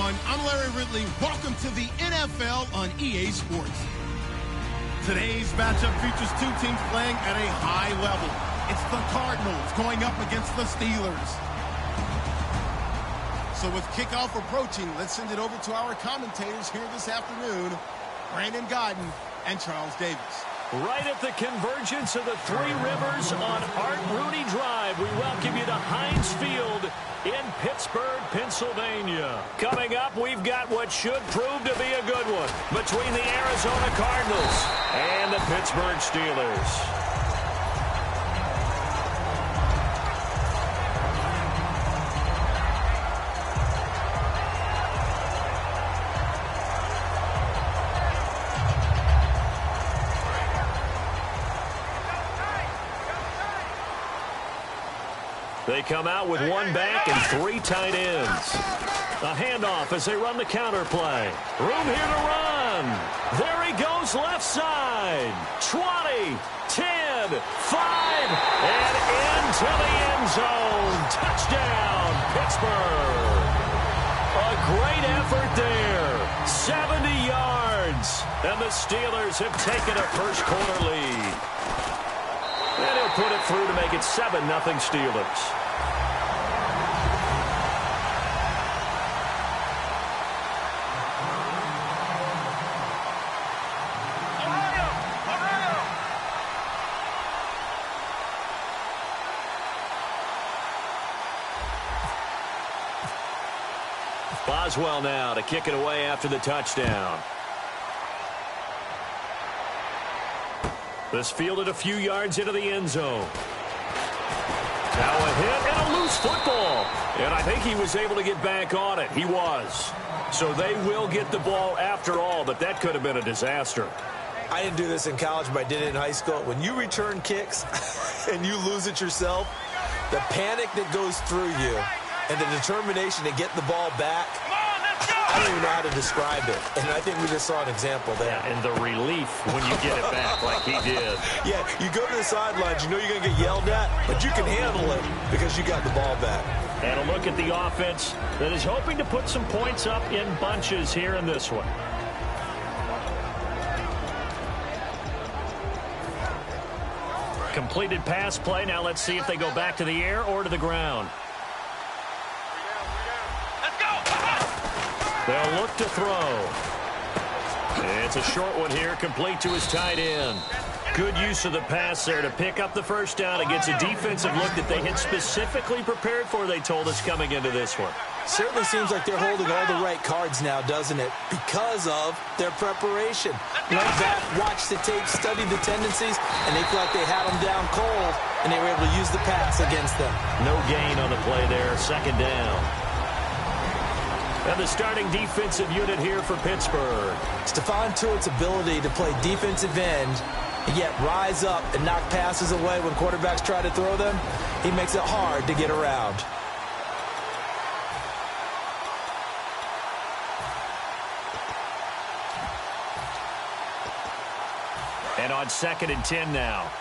everyone. I'm Larry Ridley. Welcome to the NFL on EA Sports. Today's matchup features two teams playing at a high level. It's the Cardinals going up against the Steelers. So with kickoff approaching, let's send it over to our commentators here this afternoon, Brandon Godden and Charles Davis. Right at the convergence of the Three Rivers on Art Rooney Drive, we welcome you to Heinz Field in Pittsburgh, Pennsylvania. Coming up, we've got what should prove to be a good one between the Arizona Cardinals and the Pittsburgh Steelers. They come out with one back and three tight ends. A handoff as they run the counter play. Room here to run. There he goes left side. 20, 10, 5, and into the end zone. Touchdown, Pittsburgh. A great effort there. 70 yards. And the Steelers have taken a first quarter lead. And he'll put it through to make it 7-0 Steelers. Boswell now to kick it away after the touchdown. This fielded a few yards into the end zone. Now a hit and a loose football. And I think he was able to get back on it. He was. So they will get the ball after all, but that could have been a disaster. I didn't do this in college, but I did it in high school. When you return kicks and you lose it yourself, the panic that goes through you and the determination to get the ball back, I don't even know how to describe it. And I think we just saw an example there. Yeah, and the relief when you get it back like he did. Yeah, you go to the sidelines, you know you're going to get yelled at, but you can handle it because you got the ball back. And a look at the offense that is hoping to put some points up in bunches here in this one. Completed pass play. Now let's see if they go back to the air or to the ground. They'll look to throw. It's a short one here, complete to his tight end. Good use of the pass there to pick up the first down against a defensive look that they had specifically prepared for, they told us, coming into this one. Certainly seems like they're holding all the right cards now, doesn't it? Because of their preparation. Went back, watched the tape, studied the tendencies, and they feel like they had them down cold, and they were able to use the pass against them. No gain on the play there, second down. And the starting defensive unit here for Pittsburgh. Stephon Tuitt's ability to play defensive end and yet rise up and knock passes away when quarterbacks try to throw them, he makes it hard to get around. And on 2nd and 10 now.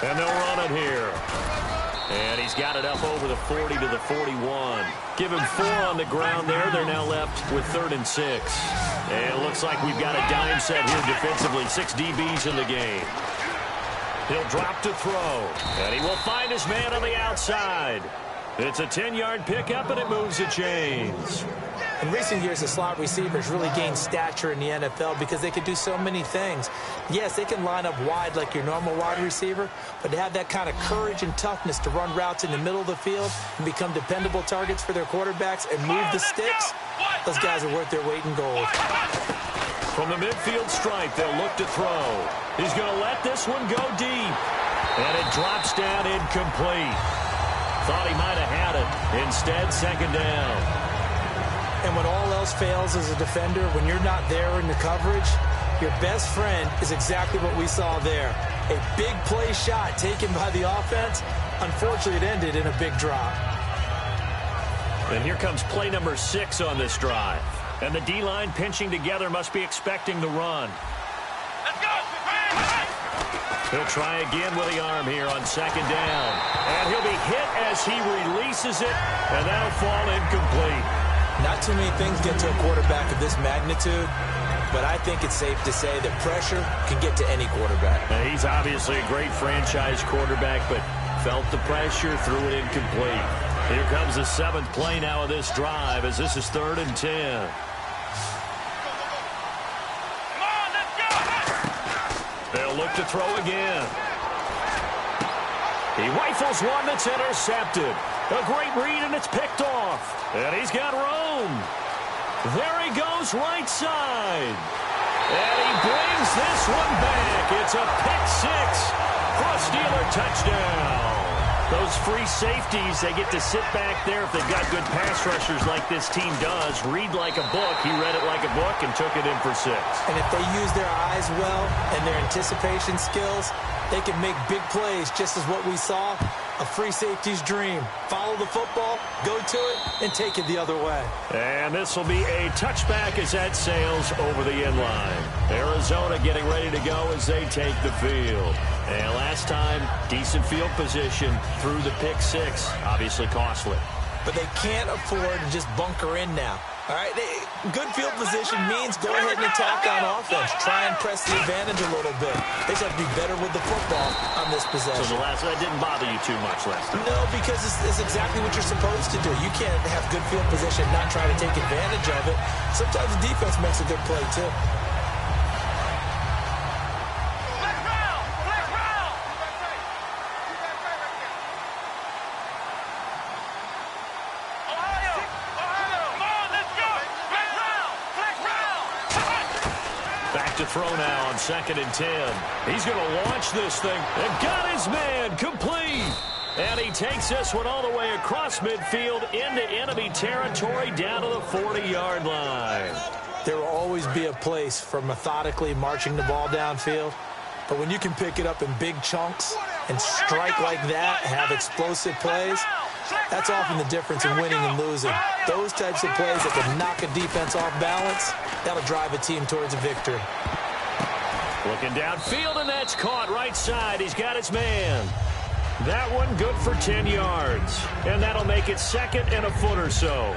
And they'll run it here. And he's got it up over the 40 to the 41. Give him 4 on the ground there. They're now left with 3rd and 6. And it looks like we've got a dime set here defensively. 6 DBs in the game. He'll drop to throw. And he will find his man on the outside. It's a 10-yard pickup, and it moves the chains. In recent years, the slot receivers really gained stature in the NFL because they could do so many things. Yes, they can line up wide like your normal wide receiver, but to have that kind of courage and toughness to run routes in the middle of the field and become dependable targets for their quarterbacks and move the sticks, those guys are worth their weight in gold. From the midfield stripe, they'll look to throw. He's going to let this one go deep. And it drops down incomplete. Thought he might have had it. Instead, 2nd down. And when all else fails as a defender, when you're not there in the coverage, your best friend is exactly what we saw there. A big play shot taken by the offense. Unfortunately, it ended in a big drop. And here comes play number 6 on this drive. And the D-line pinching together must be expecting the run. Let's go! He'll try again with the arm here on second down. And he'll be hit as he releases it, and that'll fall incomplete. Not too many things get to a quarterback of this magnitude, but I think it's safe to say that pressure can get to any quarterback. Now, he's obviously a great franchise quarterback, but felt the pressure, threw it incomplete. Here comes the 7th play now of this drive as this is 3rd and 10. They'll look to throw again. He rifles one that's intercepted. A great read, and it's picked off. And he's got room. There he goes right side. And he brings this one back. It's a pick 6 for a Steeler touchdown. Those free safeties, they get to sit back there if they've got good pass rushers like this team does. Read like a book. He read it like a book and took it in for 6. And if they use their eyes well and their anticipation skills, they can make big plays, just as what we saw. A free safety's dream. Follow the football, go to it, and take it the other way. And this will be a touchback as that sails over the end line. Arizona getting ready to go as they take the field. And last time, decent field position through the pick 6. Obviously costly. But they can't afford to just bunker in now. All right, good field position means go ahead and attack on offense. Try and press the advantage a little bit. They just have to be better with the football on this possession. So that didn't bother you too much last time? No, because it's exactly what you're supposed to do. You can't have good field position and not try to take advantage of it. Sometimes the defense makes a good play, too. To throw now on 2nd and 10. He's going to launch this thing and got his man complete. And he takes this one all the way across midfield into enemy territory down to the 40-yard line. There will always be a place for methodically marching the ball downfield. But when you can pick it up in big chunks and strike like that, have explosive plays, that's often the difference in winning and losing. Those types of plays that can knock a defense off balance, that'll drive a team towards a victory. Looking downfield, and that's caught right side. He's got his man. That one good for 10 yards. And that'll make it 2nd and a foot or so.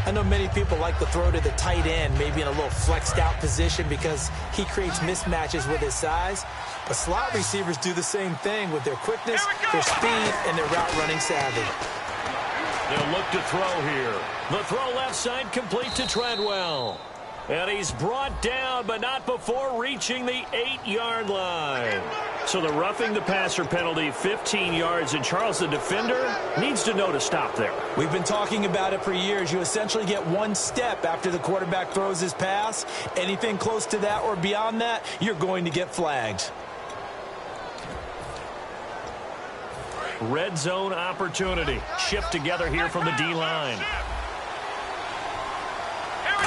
I know many people like to throw to the tight end, maybe in a little flexed out position because he creates mismatches with his size. But slot receivers do the same thing with their quickness, their speed, and their route running savvy. They'll look to throw here. The throw left side complete to Treadwell. And he's brought down, but not before reaching the 8-yard line. So the roughing the passer penalty, 15 yards, and Charles, the defender, needs to know to stop there. We've been talking about it for years. You essentially get one step after the quarterback throws his pass. Anything close to that or beyond that, you're going to get flagged. Red zone opportunity. Shift together here from the D-line.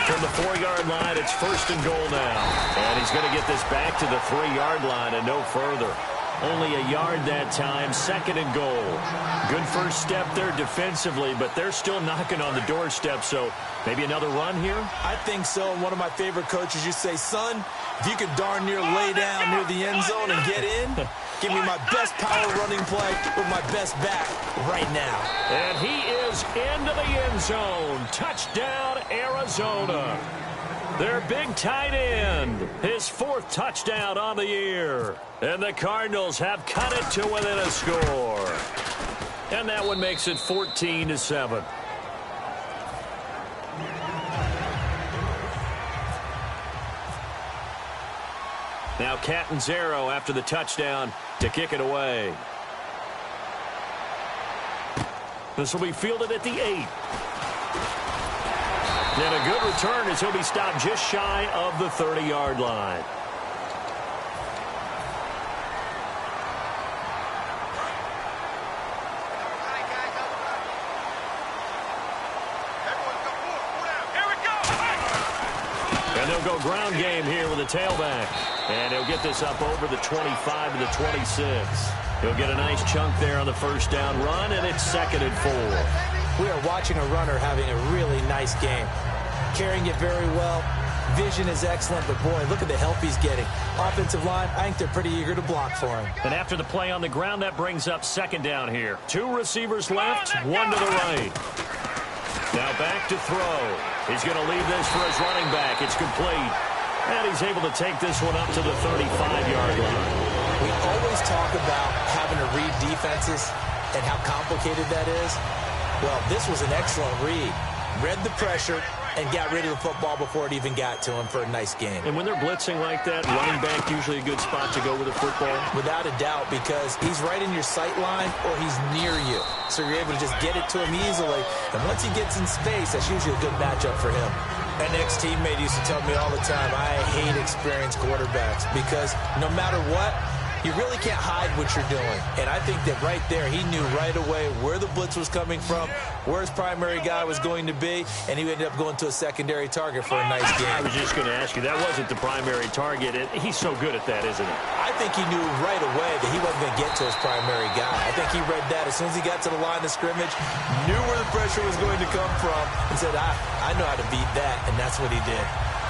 From the 4-yard line, it's 1st and goal now. And he's going to get this back to the 3-yard line and no further. Only a yard that time, 2nd and goal. Good first step there defensively, but they're still knocking on the doorstep, so maybe another run here? I think so. And one of my favorite coaches, you say, son, if you could darn near lay down near the end zone and get in, give me my best power running play with my best back right now. And he is into the end zone. Touchdown, Arizona. Their big tight end, his 4th touchdown on the year. And the Cardinals have cut it to within a score. And that one makes it 14-7. Now Catanzaro after the touchdown to kick it away. This will be fielded at the 8. And a good return as he'll be stopped just shy of the 30-yard line. And they'll go ground game here with a tailback. And he'll get this up over the 25 to the 26. He'll get a nice chunk there on the first down run, and it's 2nd and 4. We are watching a runner having a really nice game. Carrying it very well, Vision is excellent, but boy, look at the help he's getting. Offensive line, I think they're pretty eager to block for him. And after the play on the ground, that brings up second down here. 2 receivers left, 1 to the right. Now back to throw. He's going to leave this for his running back. It's complete. And he's able to take this one up to the 35-yard line. We always talk about having to read defenses and how complicated that is. Well, this was an excellent read. Read the pressure and got rid of the football before it even got to him for a nice game. And when they're blitzing like that, running back usually a good spot to go with the football? Without a doubt, because he's right in your sight line or he's near you. So you're able to just get it to him easily. And once he gets in space, that's usually a good matchup for him. An ex-teammate used to tell me all the time, I hate experienced quarterbacks because no matter what, you really can't hide what you're doing. And I think that right there, he knew right away where the blitz was coming from, where his primary guy was going to be, and he ended up going to a secondary target for a nice game. I was just going to ask you, that wasn't the primary target. He's so good at that, isn't he? I think he knew right away that he wasn't going to get to his primary guy. I think he read that as soon as he got to the line of scrimmage, knew where the pressure was going to come from, and said, I know how to beat that, and that's what he did.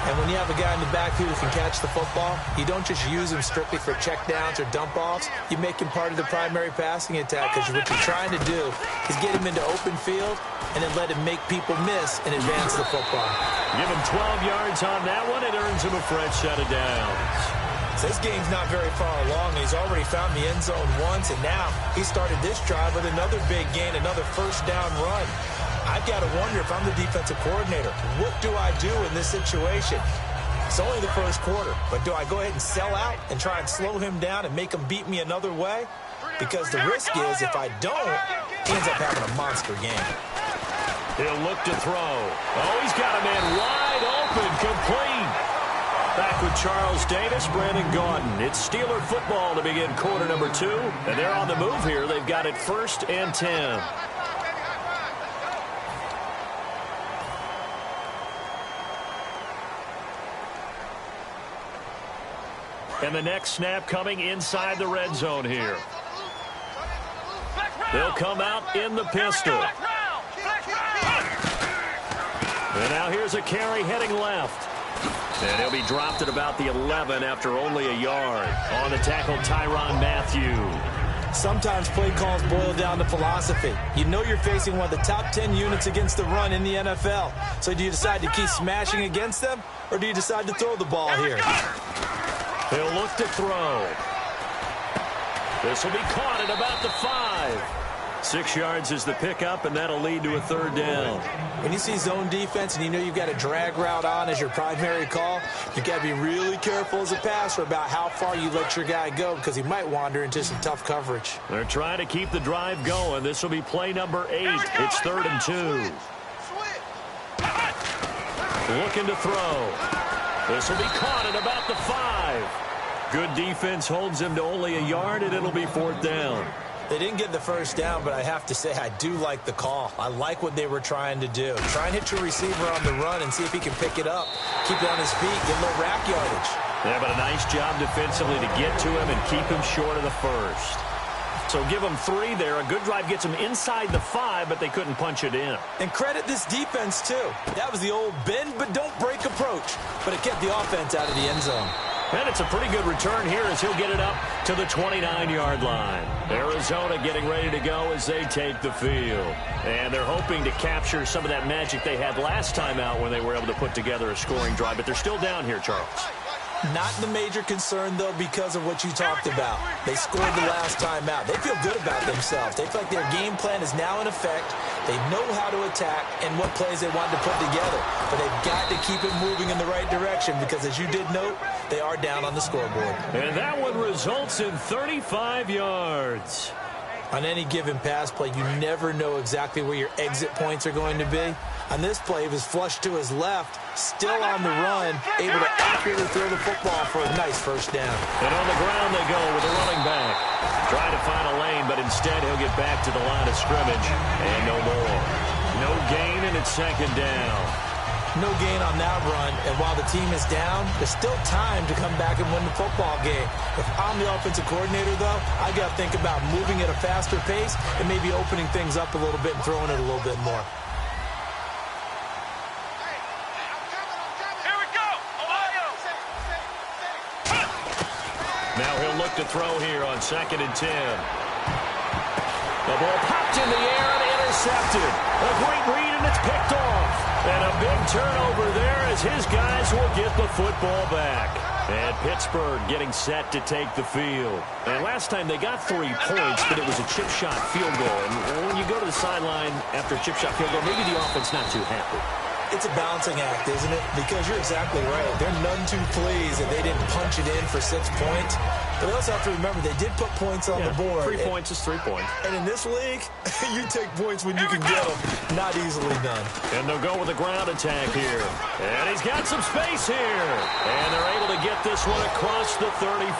And when you have a guy in the backfield who can catch the football, you don't just use him strictly for checkdowns or dump-offs. You make him part of the primary passing attack because what you're trying to do is get him into open field and then let him make people miss and advance the football. Give him 12 yards on that one. It earns him a fresh set of downs. So this game's not very far along. He's already found the end zone once, and now he started this drive with another big gain, another first down run. I've got to wonder if I'm the defensive coordinator, what do I do in this situation? It's only the first quarter, but do I go ahead and sell out and try and slow him down and make him beat me another way? Because the risk is if I don't, he ends up having a monster game. He'll look to throw. Oh, he's got a man wide open, complete. Back with Charles Davis, Brandon Gaudin. It's Steeler football to begin quarter number 2, and they're on the move here. They've got it 1st and 10. And the next snap coming inside the red zone here. They'll come out in the pistol. And now here's a carry heading left. And he'll be dropped at about the 11 after only a yard. On the tackle, Tyrann Mathieu. Sometimes play calls boil down to philosophy. You know you're facing one of the top 10 units against the run in the NFL. So do you decide to keep smashing against them, or do you decide to throw the ball here? He'll look to throw. This will be caught at about the 5. 6 yards is the pickup, and that'll lead to a 3rd down. When you see zone defense and you know you've got a drag route on as your primary call, you've got to be really careful as a passer about how far you let your guy go because he might wander into some tough coverage. They're trying to keep the drive going. This will be play number 8. It's 3rd and 2. Looking to throw. This will be caught at about the 5. Good defense holds him to only a yard, and it'll be 4th down. They didn't get the first down, but I have to say I do like the call. I like what they were trying to do. Try and hit your receiver on the run and see if he can pick it up. Keep it on his feet, get a little rack yardage. Yeah, but a nice job defensively to get to him and keep him short of the first. So give him 3 there. A good drive gets him inside the 5, but they couldn't punch it in. And credit this defense, too. That was the old bend but don't break approach, but it kept the offense out of the end zone. And it's a pretty good return here as he'll get it up to the 29-yard line. Arizona getting ready to go as they take the field. And they're hoping to capture some of that magic they had last time out when they were able to put together a scoring drive. But they're still down here, Charles. Not the major concern, though, because of what you talked about. They scored the last time out. They feel good about themselves. They feel like their game plan is now in effect. They know how to attack and what plays they want to put together. But they've got to keep it moving in the right direction because, as you did note, they are down on the scoreboard. And that one results in 35 yards. On any given pass play, you never know exactly where your exit points are going to be. On this play, he was flushed to his left, still on the run, able to accurately throw the football for a nice first down. And on the ground they go with a running back. Trying to find a lane, but instead he'll get back to the line of scrimmage. And no more. No gain, and it's 2nd down. No gain on that run, and while the team is down, there's still time to come back and win the football game. If I'm the offensive coordinator, though, I got to think about moving at a faster pace and maybe opening things up a little bit and throwing it a little bit more. Here we go. look to throw here on 2nd and 10. The ball popped in the air and intercepted. A great read, and it's picked off. And a big turnover there as his guys will get the football back. And Pittsburgh getting set to take the field. And last time they got 3 points, but it was a chip shot field goal. And when you go to the sideline after a chip shot field goal, maybe the offense not too happy. It's a balancing act, isn't it? Because you're exactly right. They're none too pleased that they didn't punch it in for 6 points. But they also have to remember they did put points on the board. 3 points is 3 points. And in this league, you take points when you can get them. Not easily done. And they'll go with a ground attack here. And he's got some space here. And they're able to get this one across the 35.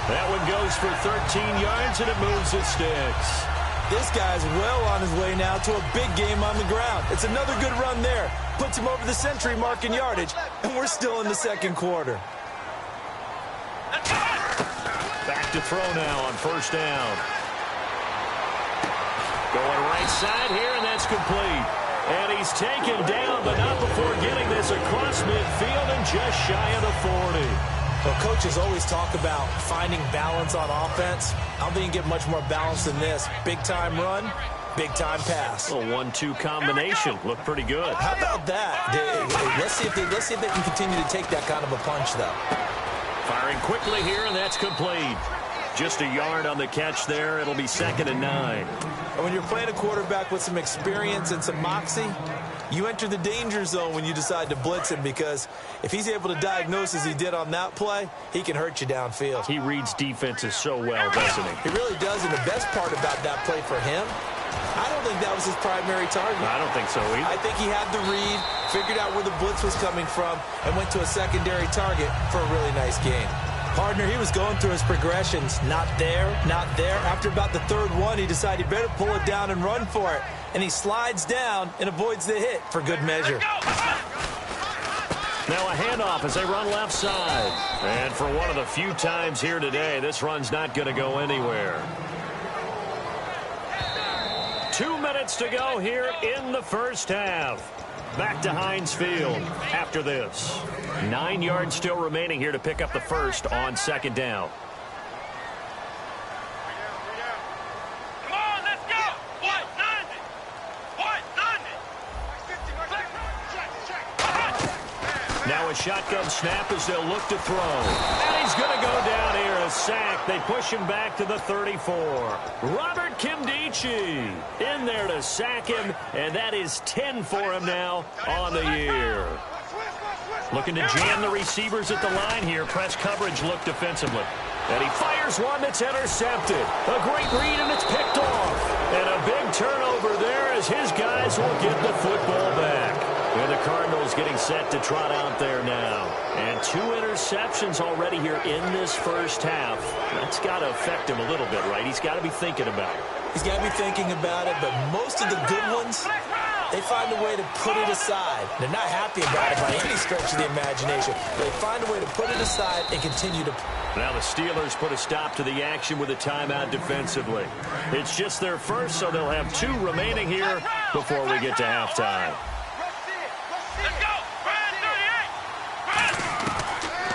That one goes for 13 yards, and it moves its sticks. This guy's well on his way now to a big game on the ground. It's another good run there. Puts him over the century mark in yardage, and we're still in the 2nd quarter. Back to throw now on 1st down. Going right side here, and that's complete. And he's taken down, but not before getting this across midfield and just shy of the 40. Well, coaches always talk about finding balance on offense. I don't think you get much more balance than this. Big-time run, big-time pass. A 1-2 combination. Looked pretty good. How about that? Let's see if they can continue to take that kind of a punch, though. Firing quickly here, and that's complete. Just a yard on the catch there. It'll be 2nd and 9. And when you're playing a quarterback with some experience and some moxie, you enter the danger zone when you decide to blitz him, because if he's able to diagnose as he did on that play, he can hurt you downfield. He reads defenses so well, doesn't he? He really does, and the best part about that play for him, I don't think that was his primary target. I don't think so either. I think he had the read, figured out where the blitz was coming from, and went to a secondary target for a really nice game. Partner, he was going through his progressions. Not there, not there. After about the 3rd one, he decided he better pull it down and run for it. And he slides down and avoids the hit for good measure. Now a handoff as they run left side. And for one of the few times here today, this run's not going to go anywhere. 2 minutes to go here in the 1st half. Back to Heinz Field after this. 9 yards still remaining here to pick up the 1st on 2nd down. Come on, let's go. What? 90. Now a shotgun snap as they'll look to throw. And he's going to go down here, a sack. They push him back to the 34. Robert Kimdichie in there to sack him, and that is 10 for him now on the year. Looking to jam the receivers at the line here. Press coverage look defensively. And he fires one that's intercepted. A great read, and it's picked off. And a big turnover there as his guys will get the football back. And the Cardinals getting set to trot out there now. And 2 interceptions already here in this 1st half. That's got to affect him a little bit, right? He's got to be thinking about it. He's got to be thinking about it, but most of the good ones, they find a way to put it aside. They're not happy about it by any stretch of the imagination. They find a way to put it aside and continue to. Now the Steelers put a stop to the action with a timeout defensively. It's just their 1st, so they'll have 2 remaining here before we get to halftime. Let's go.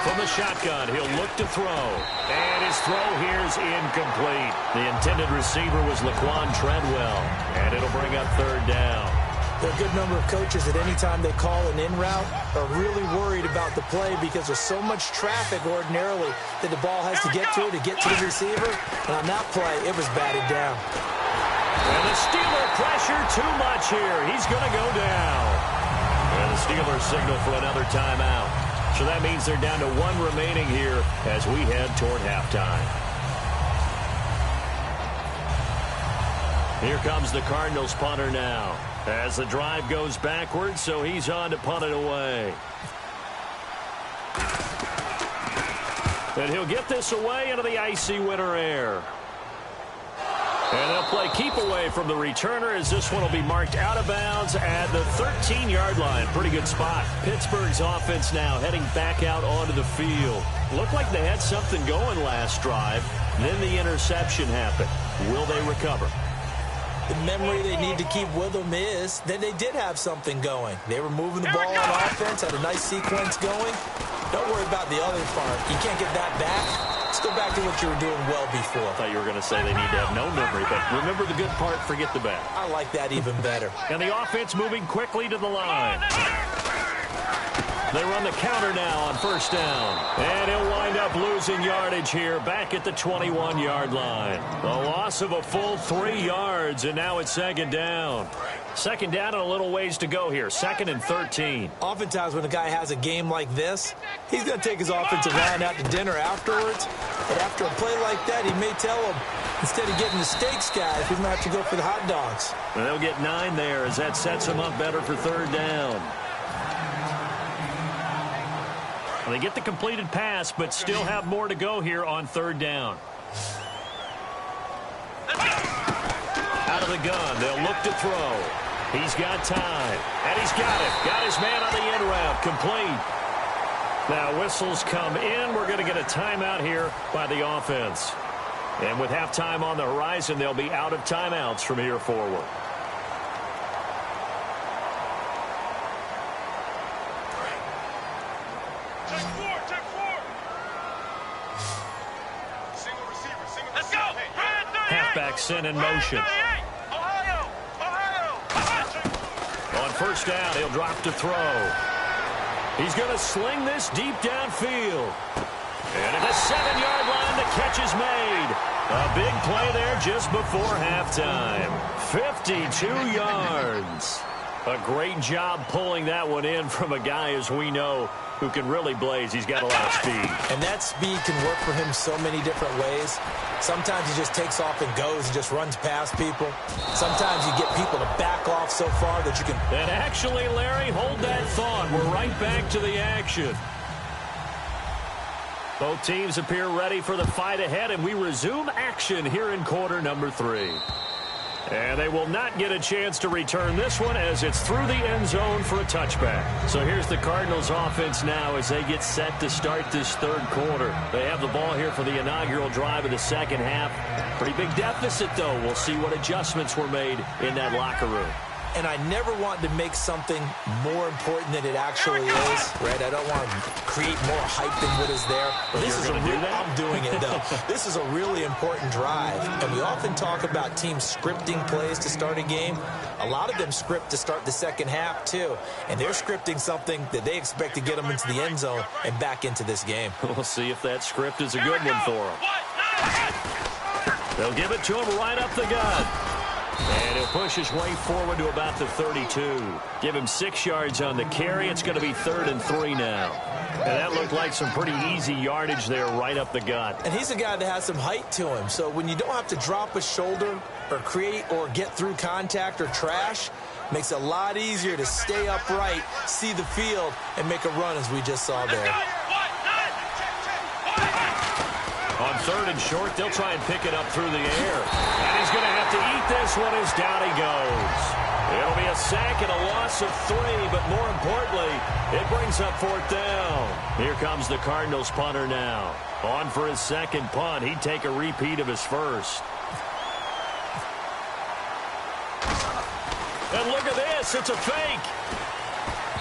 From the shotgun, he'll look to throw. And his throw here's incomplete. The intended receiver was Laquan Treadwell. And it'll bring up 3rd down. There are a good number of coaches that any time they call an in route are really worried about the play because there's so much traffic ordinarily that the ball has to get to the receiver. And on that play, it was batted down. And the Steeler pressure too much here. He's going to go down. And the Steelers signal for another timeout. So that means they're down to 1 remaining here as we head toward halftime. Here comes the Cardinals punter now as the drive goes backwards, so he's on to punt it away. And he'll get this away into the icy winter air. And they'll play keep away from the returner as this one will be marked out of bounds at the 13-yard line. Pretty good spot. Pittsburgh's offense now heading back out onto the field. Looked like they had something going last drive. Then the interception happened. Will they recover? The memory they need to keep with them is that they did have something going. They were moving the ball on offense, had a nice sequence going. Don't worry about the other part. You can't get that back. Let's go back to what you were doing well before. I thought you were going to say they need to have no memory, but remember the good part, forget the bad. I like that even better. And the offense moving quickly to the line. They run the counter now on first down. And he'll wind up losing yardage here back at the 21-yard line. A loss of a full 3 yards, and now it's second down. Second down and a little ways to go here. 2nd and 13. Oftentimes when a guy has a game like this, he's going to take his offensive line out to dinner afterwards. But after a play like that, he may tell him, instead of getting the steaks, guys, we're going to have to go for the hot dogs. And they'll get 9 there as that sets them up better for third down. They get the completed pass, but still have more to go here on third down. Out of the gun, they'll look to throw. He's got time, and he's got it. Got his man on the end route, complete. Now whistles come in. We're going to get a timeout here by the offense. And with halftime on the horizon, they'll be out of timeouts from here forward. Halfback sent in motion. On first down, he'll drop to throw. He's going to sling this deep downfield. And at the 7-yard line, the catch is made. A big play there just before halftime. 52 yards. A great job pulling that one in from a guy, as we know, who can really blaze. He's got a lot of speed. And that speed can work for him so many different ways. Sometimes he just takes off and goes and just runs past people. Sometimes you get people to back off so far that you can... And actually, Larry, hold that thought. We're right back to the action. Both teams appear ready for the fight ahead, and we resume action here in quarter number 3. And they will not get a chance to return this one as it's through the end zone for a touchback. So here's the Cardinals offense now as they get set to start this third quarter. They have the ball here for the inaugural drive of the second half. Pretty big deficit, though. We'll see what adjustments were made in that locker room. And I never want to make something more important than it actually is, right? I don't want to create more hype than what is there. This is I'm doing it, though. This is a really important drive. And we often talk about teams scripting plays to start a game. A lot of them script to start the second half, too. And they're scripting something that they expect to get them into the end zone and back into this game. We'll see if that script is a good one for them. They'll give it to him right up the gut. And he'll push his way forward to about the 32. Give him 6 yards on the carry. It's going to be 3rd and 3 now. And that looked like some pretty easy yardage there right up the gut. And he's a guy that has some height to him. So when you don't have to drop a shoulder or create or get through contact or trash, makes it a lot easier to stay upright, see the field, and make a run as we just saw there. On 3rd and short, they'll try and pick it up through the air. And he's going to have to eat this one as down he goes. It'll be a sack and a loss of 3, but more importantly, it brings up 4th down. Here comes the Cardinals punter now. On for his second punt. He'd take a repeat of his first. And look at this. It's a fake.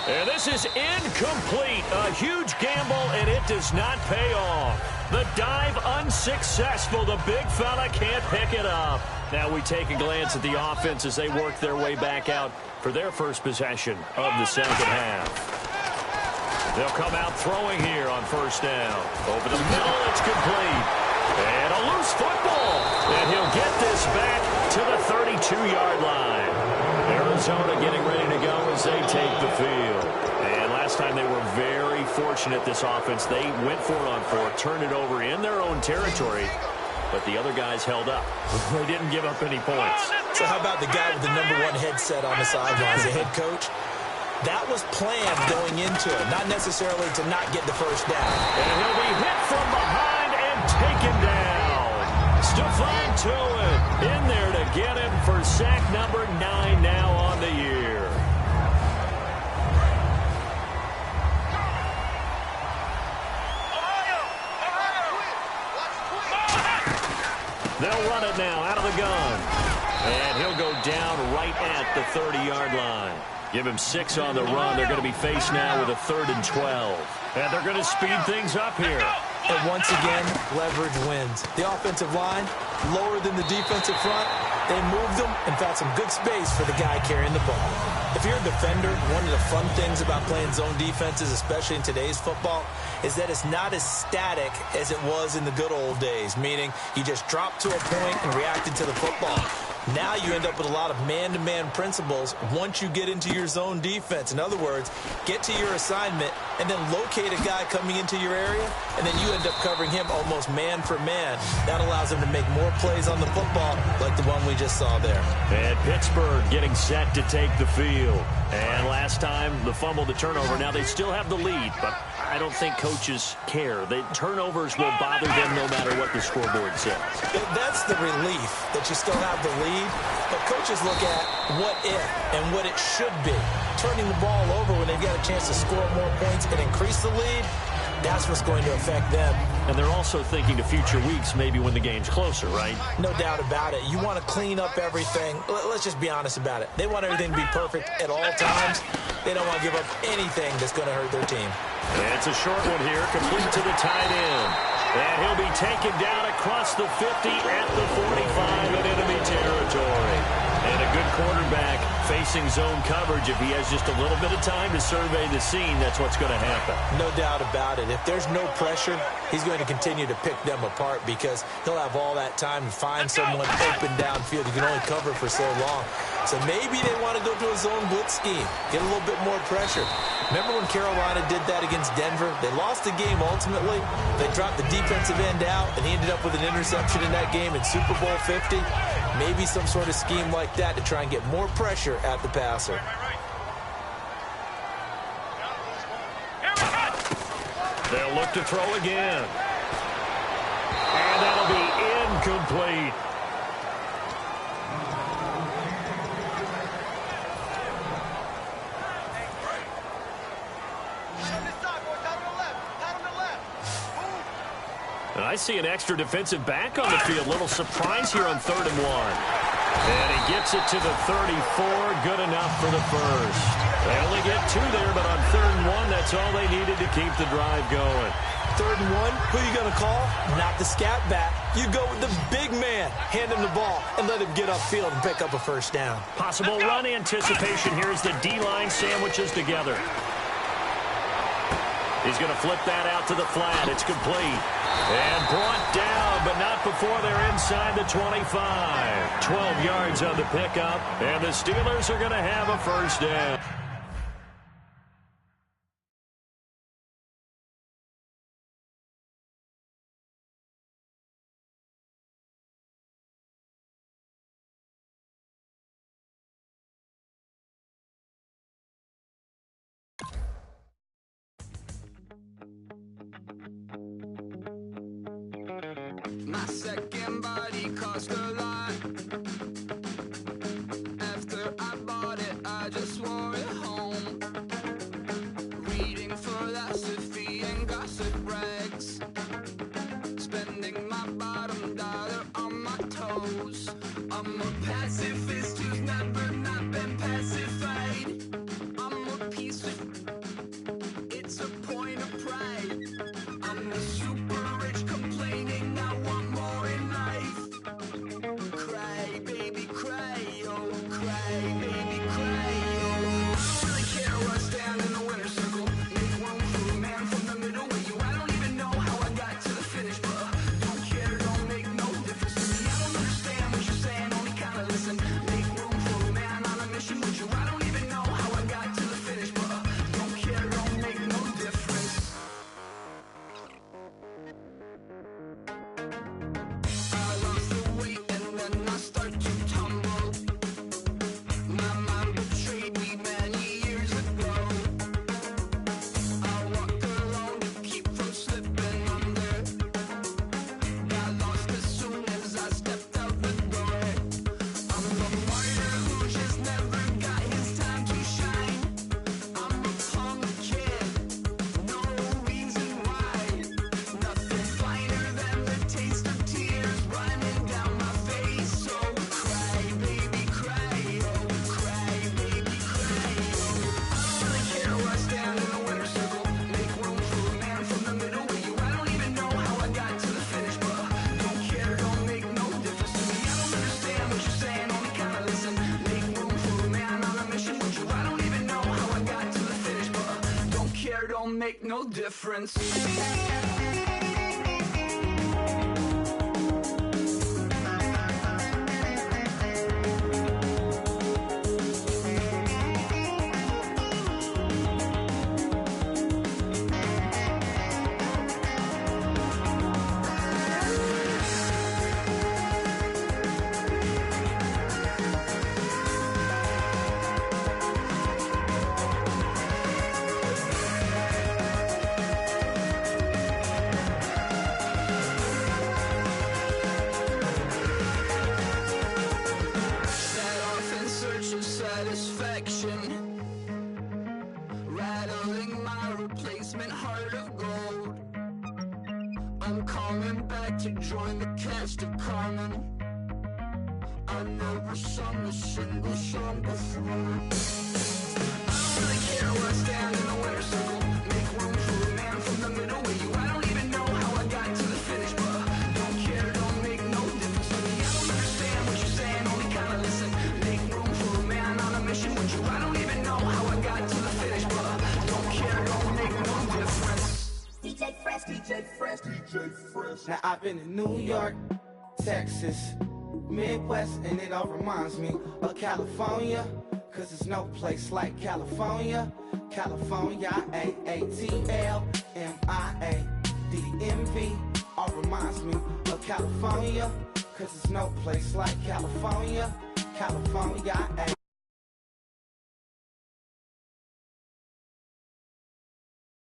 And this is incomplete. A huge gamble, and it does not pay off. The dive unsuccessful. The big fella can't pick it up. Now we take a glance at the offense as they work their way back out for their first possession of the second half. They'll come out throwing here on first down. Over the middle, it's complete. And a loose football. And he'll get this back to the 32-yard line. Arizona getting ready to go as they take the field. And last time they were very fortunate, this offense. They went for it on 4, turned it over in their own territory, but the other guys held up. They didn't give up any points. So how about the guy with the #1 headset on the sidelines, the head coach? That was planned going into it, not necessarily to not get the first down. And he'll be hit from behind and taken down. Stephon Tuitt in there to get him for sack number 9 now on the year. They'll run it now out of the gun. And he'll go down right at the 30-yard line. Give him 6 on the run. They're going to be faced now with a 3rd and 12. And they're going to speed things up here. And once again, leverage wins. The offensive line, lower than the defensive front, they moved them and found some good space for the guy carrying the ball. If you're a defender, one of the fun things about playing zone defenses, especially in today's football, is that it's not as static as it was in the good old days, meaning you just dropped to a point and reacted to the football. Now you end up with a lot of man-to-man principles once you get into your zone defense. In other words, get to your assignment and then locate a guy coming into your area, and then you end up covering him almost man for man. That allows him to make more plays on the football like the one we just saw there. And Pittsburgh getting set to take the field. And last time, the fumble, the turnover. Now they still have the lead, but I don't think coaches care. The turnovers will bother them no matter what the scoreboard says. That's the relief that you still have the lead, but coaches look at what if and what it should be. Turning the ball over when they've got a chance to score more points and increase the lead, that's what's going to affect them. And they're also thinking to future weeks, maybe when the game's closer, right? No doubt about it. You want to clean up everything. Let's just be honest about it. They want everything to be perfect at all times. They don't want to give up anything that's going to hurt their team. And it's a short one here, complete to the tight end. And he'll be taken down across the 50 at the 45 in enemy territory. And a good quarterback facing zone coverage. If he has just a little bit of time to survey the scene, that's what's going to happen. No doubt about it. If there's no pressure, he's going to continue to pick them apart because he'll have all that time to find someone open downfield. You can only cover for so long. So maybe they want to go to a zone blitz scheme, get a little bit more pressure. Remember when Carolina did that against Denver? They lost the game ultimately. They dropped the defensive end out, and he ended up with an interception in that game in Super Bowl 50. Maybe some sort of scheme like that to try and get more pressure at the passer. They'll look to throw again. And that'll be incomplete. And I see an extra defensive back on the field. Little surprise here on 3rd and 1. And he gets it to the 34. Good enough for the first. They only get 2 there, but on 3rd and 1, that's all they needed to keep the drive going. 3rd and 1, who are you going to call? Not the scat back. You go with the big man. Hand him the ball and let him get upfield and pick up a first down. Possible run anticipation here as the D-line sandwiches together. He's going to flip that out to the flat. It's complete. And brought down, but not before they're inside the 25. 12 yards on the pickup, and the Steelers are going to have a first down. My second body cost a lot. After I bought it, I just wore it home. Reading philosophy and gossip rags. Spending my bottom dollar on my toes. I'm a pacifist who's never not been pacified. I'm a piece of... It's a point of pride. I'm the super rich complaining I want more in life. Cry, baby, cry, oh, cry, baby, cry, oh. I don't really care what's care, don't make no difference. Satisfaction, rattling my replacement heart of gold. I'm coming back to join the cast of Carmen. I never sung a single song before. I don't really care where I stand in the winner's circle. Make room for a man from the middle with you. I don't even know how I got to the finish, but don't care, don't make no difference to me. I don't understand what you're saying, only kinda listen. Make room for a man on a mission with you. I don't even know how I got to the finish, but don't care, don't make no difference. DJ Fresh, DJ Fresh, DJ Fresh. Now I've been in New York, Texas, Midwest, and it all reminds me of California, cause there's no place like California. California, AATLMIA-DMV, all reminds me of California, cause there's no place like California. California,